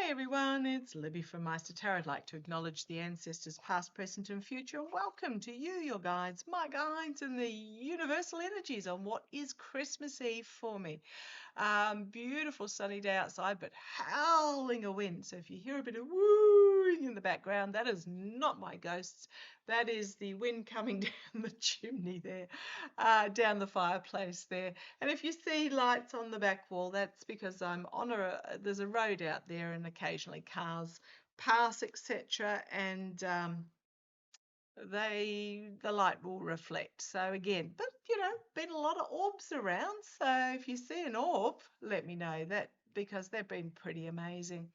Hey everyone, it's Libby from Meister Tarot. I'd like to acknowledge the ancestors past, present and future. Welcome to you, your guides, my guides and the universal energies on what is Christmas Eve for me. Beautiful sunny day outside, but howling a wind. So if you hear a bit of wooing in the background, that is not my ghosts. That is the wind coming down the chimney there, down the fireplace there. And if you see lights on the back wall, that's because I'm on there's a road out there and occasionally cars pass, etc. And the light will reflect. So again, but been a lot of orbs around. So if you see an orb, let me know that because they've been pretty amazing.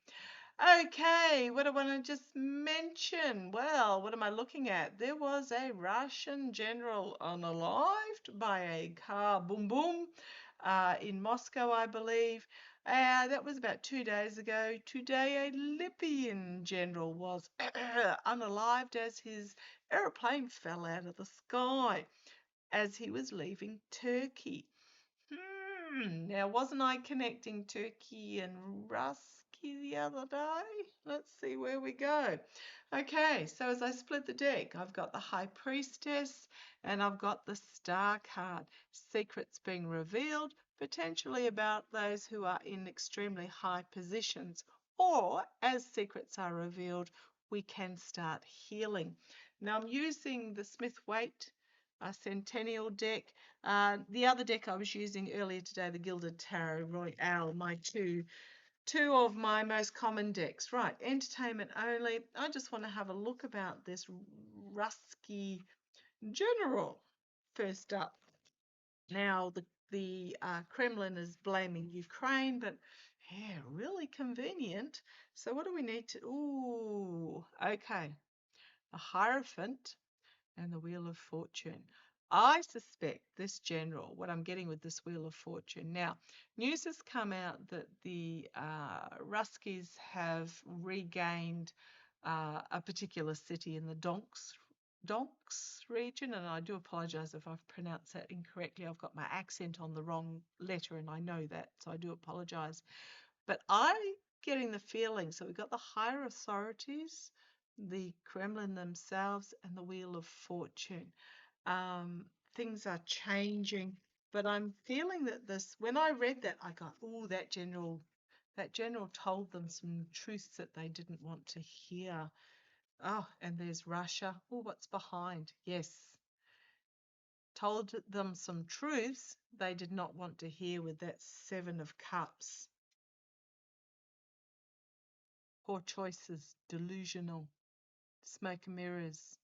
Okay, what I want to just mention. Well, what am I looking at? There was a Russian general unalived by a car boom boom in Moscow, I believe. That was about 2 days ago. Today, a Libyan general was unalived as his aeroplane fell out of the sky as he was leaving Turkey. Now, wasn't I connecting Turkey and Rusky the other day? Let's see where we go. Okay, so as I split the deck, I've got the High Priestess and I've got the Star card. Secrets being revealed, potentially about those who are in extremely high positions. Or, as secrets are revealed, we can start healing. Now, I'm using the Smith-Waite Centennial deck. The other deck I was using earlier today, the Gilded Tarot Royale, my two of my most common decks. Right, entertainment only. I just want to have a look about this Rusky general. First up, now the Kremlin is blaming Ukraine, but yeah, really convenient. So what do we need to? Ooh, okay, a Hierophant and the Wheel of Fortune. I suspect this general, what I'm getting with this Wheel of Fortune. Now, news has come out that the Ruskies have regained a particular city in the Donks region, and I do apologize if I've pronounced that incorrectly. I've got my accent on the wrong letter, and I know that, so I do apologize. But I'm getting the feeling, so we've got the higher authorities, the Kremlin themselves, and the Wheel of Fortune. Things are changing, but I'm feeling that when I read that, I got, oh, that general told them some truths that they didn't want to hear. Oh, and there's Russia. Oh, what's behind? Yes. Told them some truths they did not want to hear with that Seven of Cups. Poor choices, delusional, smoke and mirrors.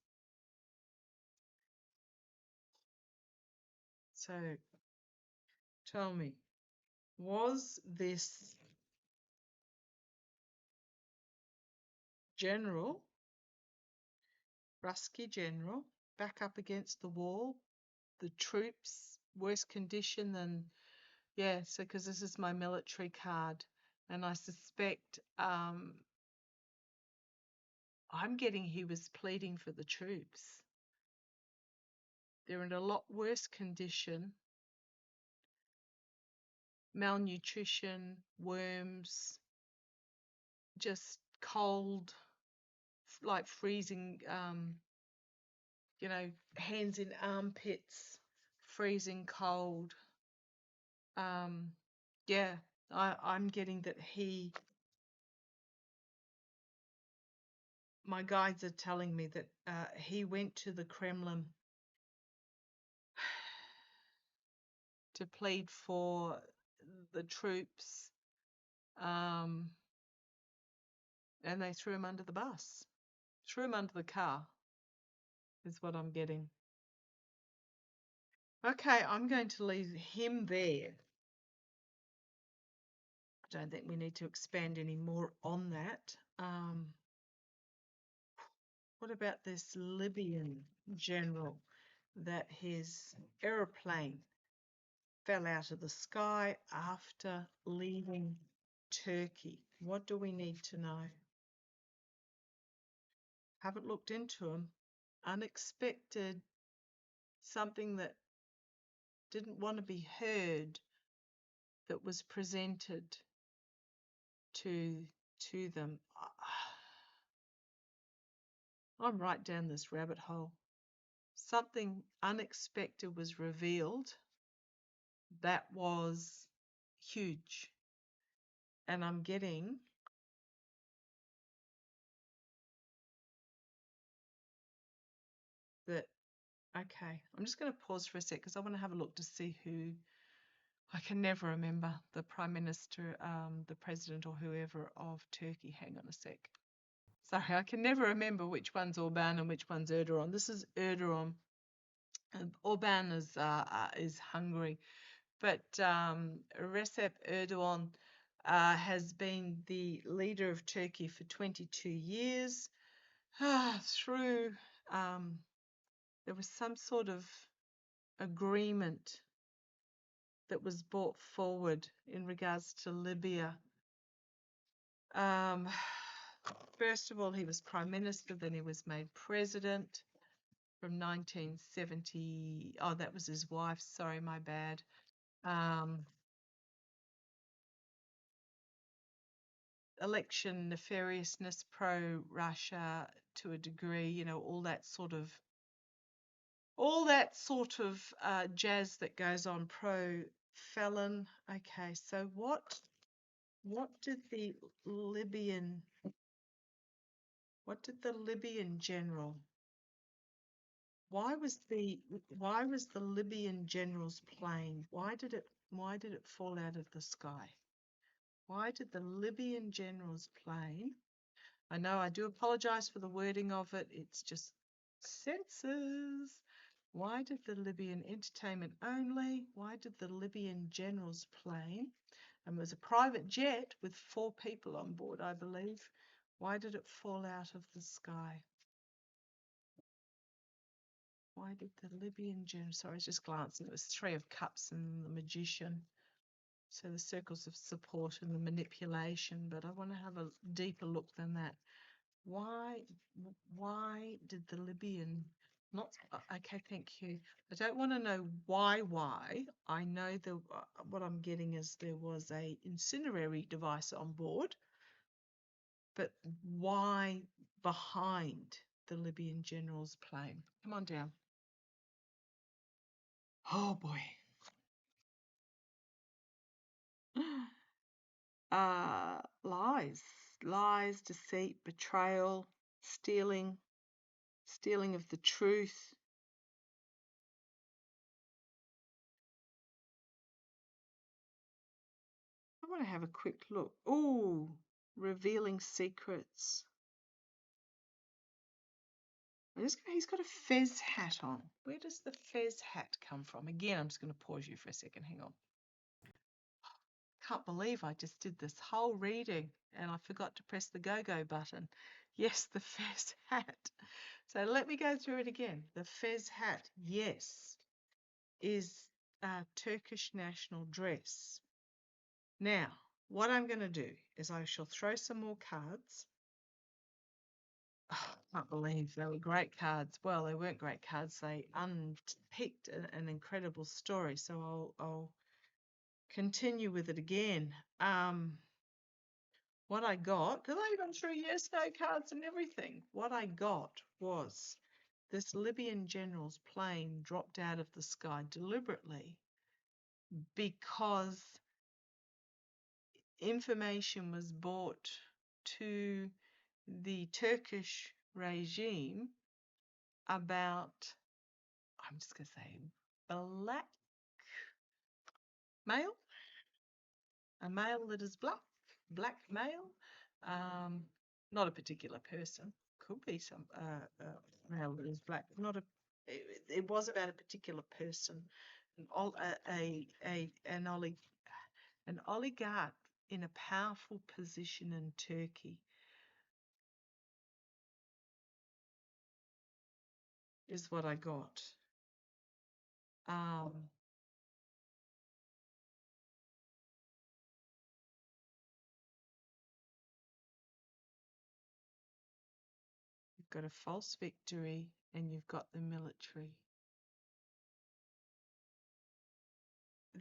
So, tell me, was this general, Rusky general, back up against the wall, the troops, worse condition than, yeah, so because this is my military card, and I suspect I'm getting he was pleading for the troops. They're in a lot worse condition. Malnutrition, worms, just cold, like freezing, hands in armpits, freezing cold. Yeah, I'm getting that my guides are telling me that he went to the Kremlin to plead for the troops, and they threw him under the bus, threw him under the car, is what I'm getting. Okay, I'm going to leave him there. I don't think we need to expand any more on that. What about this Libyan general that his aeroplane fell out of the sky after leaving Turkey? What do we need to know? Haven't looked into him. Unexpected, something that didn't want to be heard that was presented to to them. I'm right down this rabbit hole. Something unexpected was revealed that was huge. And I'm getting that, okay, I'm just going to pause for a sec because I want to have a look to see who, I can never remember the Prime Minister, the President or whoever of Turkey. Hang on a sec. Sorry, I can never remember which one's Orban and which one's Erdogan. This is Erdogan. Orban is Hungary, but Recep Erdogan has been the leader of Turkey for 22 years. Through there was some sort of agreement that was brought forward in regards to Libya. First of all, he was Prime Minister, then he was made President from 1970. Oh, that was his wife. Sorry, my bad. Election nefariousness, pro-Russia to a degree, you know, all that sort of jazz that goes on, pro-felon. Okay, so what did the Libyan general, why was the Libyan general's plane, why did it fall out of the sky? Why did the Libyan general's plane, I know I do apologize for the wording of it, it's just senses. Why did the Libyan entertainment only? Why did the Libyan general's plane, and it was a private jet with 4 people on board, I believe, why did it fall out of the sky? Why did the Libyan general, sorry, I was just glancing, it was 3 of Cups and the Magician. So the circles of support and the manipulation, but I want to have a deeper look than that. Why did the Libyan not, okay, thank you. I don't want to know why. I know what I'm getting is there was a incendiary device on board, but why behind the Libyan general's plane? Come on down. Oh boy. Lies, deceit, betrayal, stealing of the truth. I want to have a quick look. Ooh, revealing secrets. He's got a fez hat on. Where does the fez hat come from? Again, I'm just going to pause you for a second. Hang on. Can't believe I just did this whole reading and I forgot to press the go-go button. Yes, the fez hat. So let me go through it again. The fez hat, yes, is a Turkish national dress. Now, what I'm going to do is I shall throw some more cards. Oh, I can't believe they were great cards. Well, they weren't great cards. They unpicked an incredible story. So I'll continue with it again. What I got, because I've gone through yes, no cards and everything. What I got was this Libyan general's plane dropped out of the sky deliberately because information was brought to the Turkish regime about, I'm just going to say, black male, a male that is black male, not a particular person, could be some male that is black, not a, it was about a particular person, an oligarch in a powerful position in Turkey is what I got. You've got a false victory and you've got the military.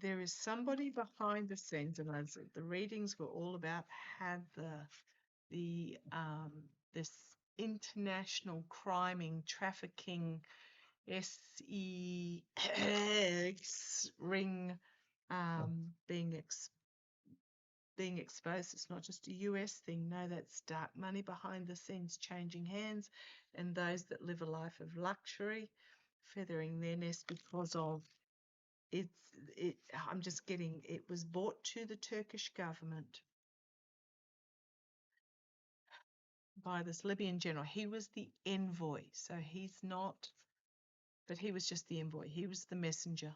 There is somebody behind the scenes, and the readings were all about had the the this international criming, trafficking, SEX ring being exposed. It's not just a US thing. No, that's dark money behind the scenes changing hands, and those that live a life of luxury feathering their nest because of it. I'm just getting it was bought to the Turkish government by this Libyan general. He was the envoy, so he's not, but he was just the envoy. He was the messenger.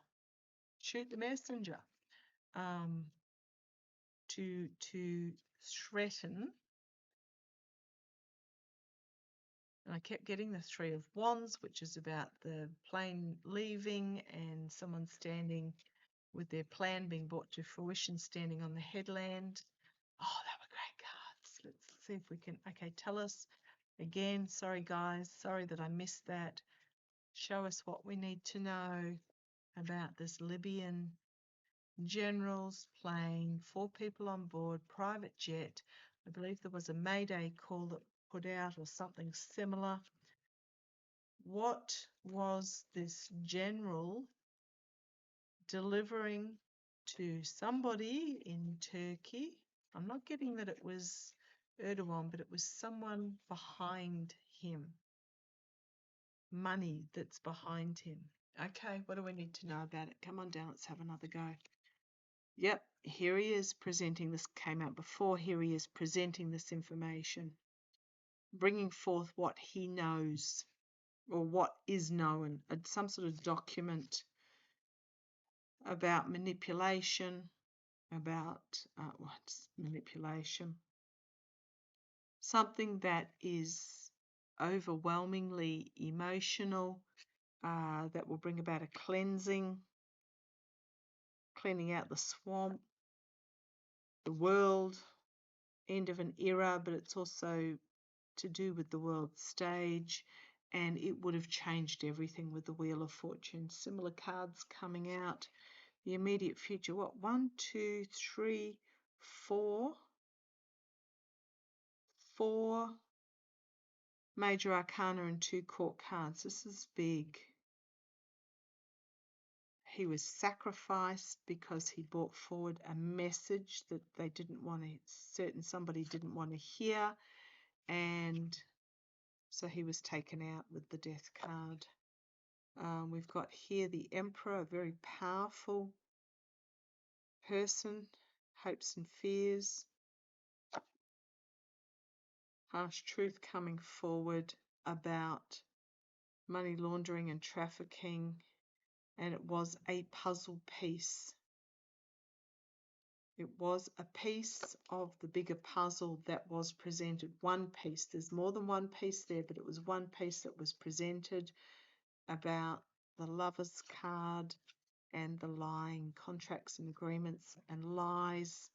Shoot the messenger. To threaten. And I kept getting the Three of Wands, which is about the plane leaving and someone standing with their plan being brought to fruition, standing on the headland. Oh, that were great cards. Let's see if we can. Okay, tell us again. Sorry, guys. Sorry that I missed that. Show us what we need to know about this Libyan General's plane, 4 people on board, private jet. I believe there was a Mayday call that put out or something similar. What was this general delivering to somebody in Turkey? I'm not getting that it was Erdogan, but it was someone behind him. Money that's behind him. Okay, what do we need to know about it? Come on down, let's have another go. Yep, here he is presenting. This came out before. Here he is presenting this information, bringing forth what he knows or what is known, some sort of document about manipulation, about what's manipulation? Something that is overwhelmingly emotional, that will bring about a cleansing, cleaning out the swamp, the world, end of an era, but it's also to do with the world stage, and it would have changed everything with the Wheel of Fortune. Similar cards coming out. The immediate future. What? 1, 2, 3, 4. 4 major arcana and 2 court cards. This is big. He was sacrificed because he brought forward a message that they didn't want to, somebody didn't want to hear, and so he was taken out with the death card. We've got here the Emperor, a very powerful person, hopes and fears, harsh truth coming forward about money laundering and trafficking, and it was a puzzle piece. It was a piece of the bigger puzzle that was presented. One piece. There's more than one piece there, but it was one piece that was presented about the Lover's card and the lying, contracts and agreements and lies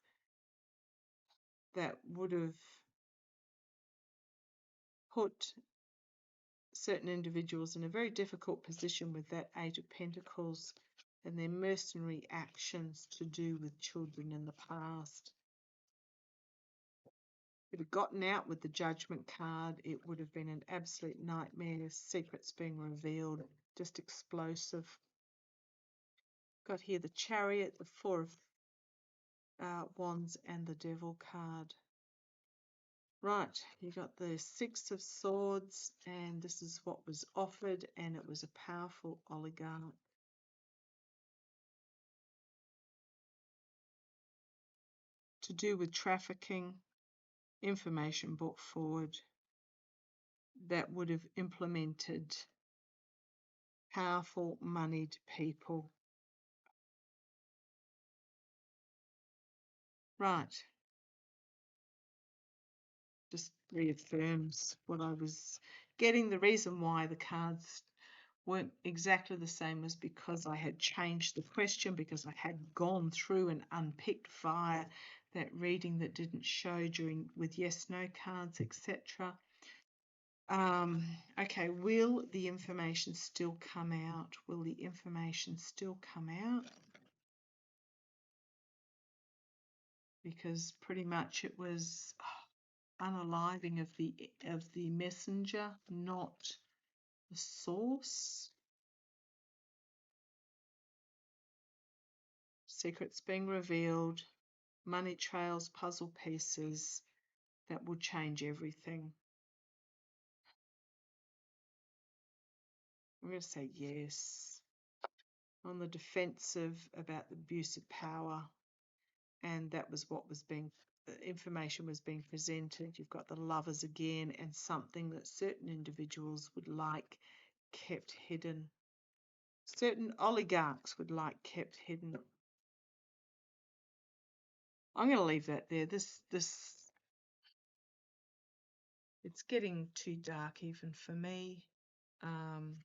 that would have put certain individuals in a very difficult position with that Eight of Pentacles and their mercenary actions to do with children in the past. If it had gotten out with the Judgment card, it would have been an absolute nightmare. Secrets being revealed, just explosive. Got here the Chariot, the Four of Wands, and the Devil card. Right, you got the Six of Swords, and this is what was offered, and it was a powerful oligarch. To do with trafficking, information brought forward that would have implemented powerful, moneyed people. Right. Just reaffirms what I was getting. The reason why the cards weren't exactly the same was because I had changed the question, because I had gone through and unpicked via that reading that didn't show during with yes, no cards, etc. Okay, will the information still come out? Will the information still come out? Because pretty much it was unaliving of the messenger, not the source. Secrets being revealed, money trails, puzzle pieces that will change everything. I'm going to say yes. On the defensive about the abuse of power, and that was what was being, information was being presented. You've got the Lovers again, and something that certain individuals would like kept hidden. Certain oligarchs would like kept hidden. I'm going to leave that there. This it's getting too dark even for me. I'm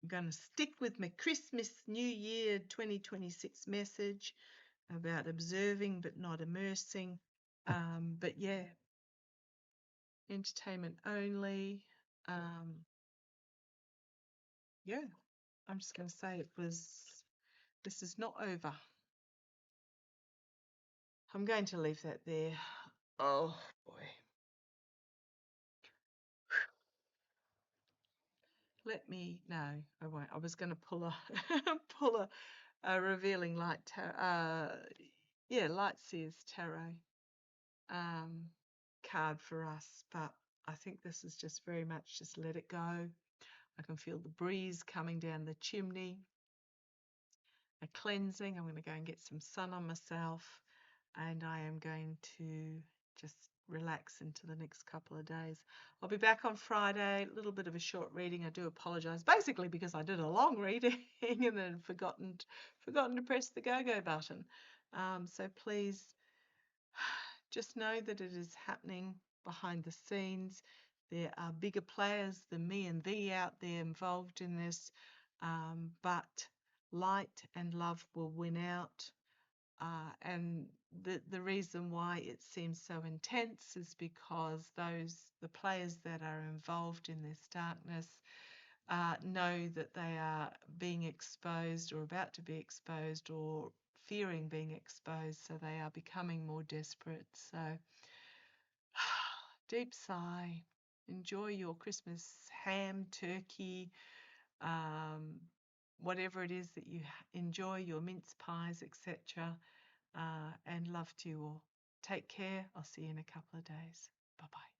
going to stick with my Christmas New Year 2026 message about observing but not immersing. But yeah, entertainment only. Yeah, I'm just going to say this is not over. I'm going to leave that there. Oh boy. No, I won't. I was going to pull a pull a revealing light tarot. Light seers tarot card for us, but I think this is just very much just let it go. I can feel the breeze coming down the chimney. A cleansing. I'm going to go and get some sun on myself, and I am going to just relax into the next couple of days. I'll be back on Friday. A little bit of a short reading. I do apologize, basically because I did a long reading and then forgotten to press the go button. So please just know that it is happening behind the scenes. There are bigger players than me and thee out there involved in this, but light and love will win out. And the reason why it seems so intense is because the players that are involved in this darkness know that they are being exposed or about to be exposed or fearing being exposed, so they are becoming more desperate. So deep sigh, enjoy your Christmas ham, turkey, whatever it is that you enjoy, your mince pies, etc. And love to you all. Take care. I'll see you in a couple of days. Bye-bye.